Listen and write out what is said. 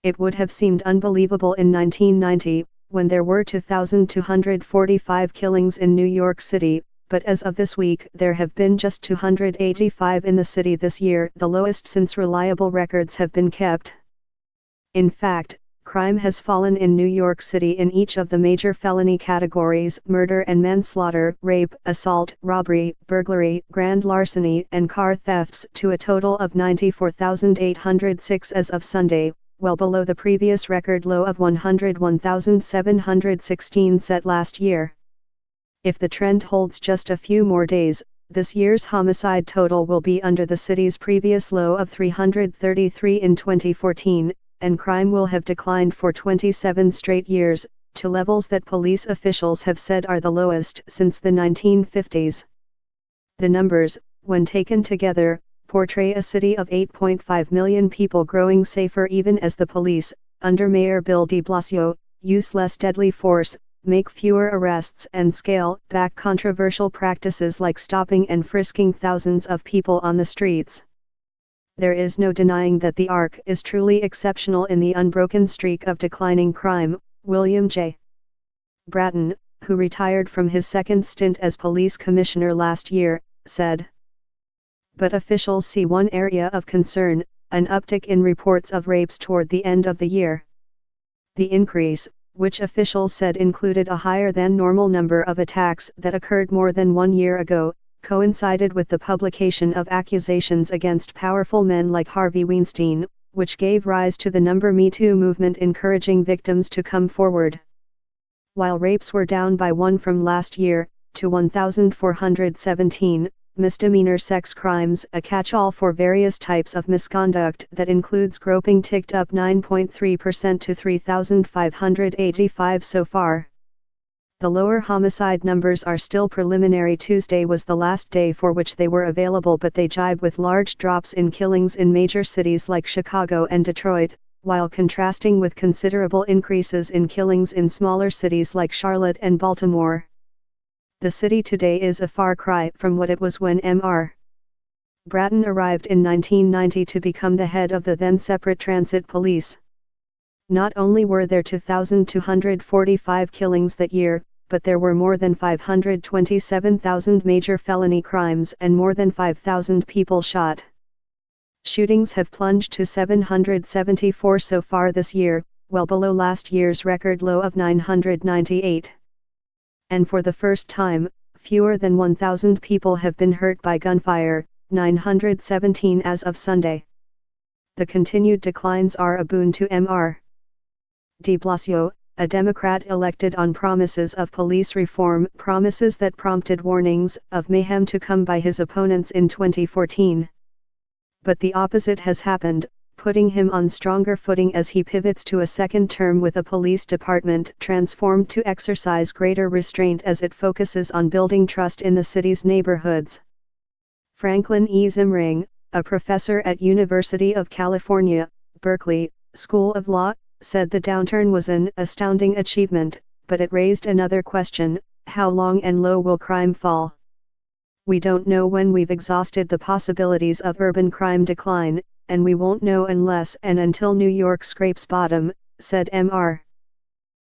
It would have seemed unbelievable in 1990, when there were 2,245 killings in New York City, but as of this week there have been just 285 in the city this year, the lowest since reliable records have been kept. In fact, crime has fallen in New York City in each of the major felony categories: murder and manslaughter, rape, assault, robbery, burglary, grand larceny, and car thefts, to a total of 94,806 as of Sunday, well below the previous record low of 101,716 set last year. If the trend holds just a few more days, this year's homicide total will be under the city's previous low of 333 in 2014, and crime will have declined for 27 straight years, to levels that police officials have said are the lowest since the 1950s. The numbers, when taken together, portray a city of 8.5 million people growing safer even as the police, under Mayor Bill de Blasio, use less deadly force, make fewer arrests and scale back controversial practices like stopping and frisking thousands of people on the streets. There is no denying that the ARC is truly exceptional in the unbroken streak of declining crime. William J. Bratton, who retired from his second stint as police commissioner last year, said. But officials see one area of concern: an uptick in reports of rapes toward the end of the year. The increase, which officials said included a higher than normal number of attacks that occurred more than 1 year ago, coincided with the publication of accusations against powerful men like Harvey Weinstein, which gave rise to the Me Too movement encouraging victims to come forward. While rapes were down by 1 from last year, to 1,417, misdemeanor sex crimes, a catch-all for various types of misconduct that includes groping, ticked up 9.3% to 3,585 so far. The lower homicide numbers are still preliminary. Tuesday was the last day for which they were available, but they jibe with large drops in killings in major cities like Chicago and Detroit, while contrasting with considerable increases in killings in smaller cities like Charlotte and Baltimore. The city today is a far cry from what it was when Mr. Bratton arrived in 1990 to become the head of the then separate transit police. Not only were there 2,245 killings that year, but there were more than 527,000 major felony crimes and more than 5,000 people shot. Shootings have plunged to 774 so far this year, well below last year's record low of 998. And for the first time, fewer than 1,000 people have been hurt by gunfire, 917 as of Sunday. The continued declines are a boon to Mr. de Blasio, a Democrat elected on promises of police reform, promises that prompted warnings of mayhem to come by his opponents in 2014. But the opposite has happened, putting him on stronger footing as he pivots to a second term with a police department transformed to exercise greater restraint as it focuses on building trust in the city's neighborhoods. Franklin E. Zimring, a professor at University of California, Berkeley, School of Law, said the downturn was an astounding achievement, but it raised another question: how long and low will crime fall? We don't know when we've exhausted the possibilities of urban crime decline, and we won't know unless and until New York scrapes bottom, said Mr.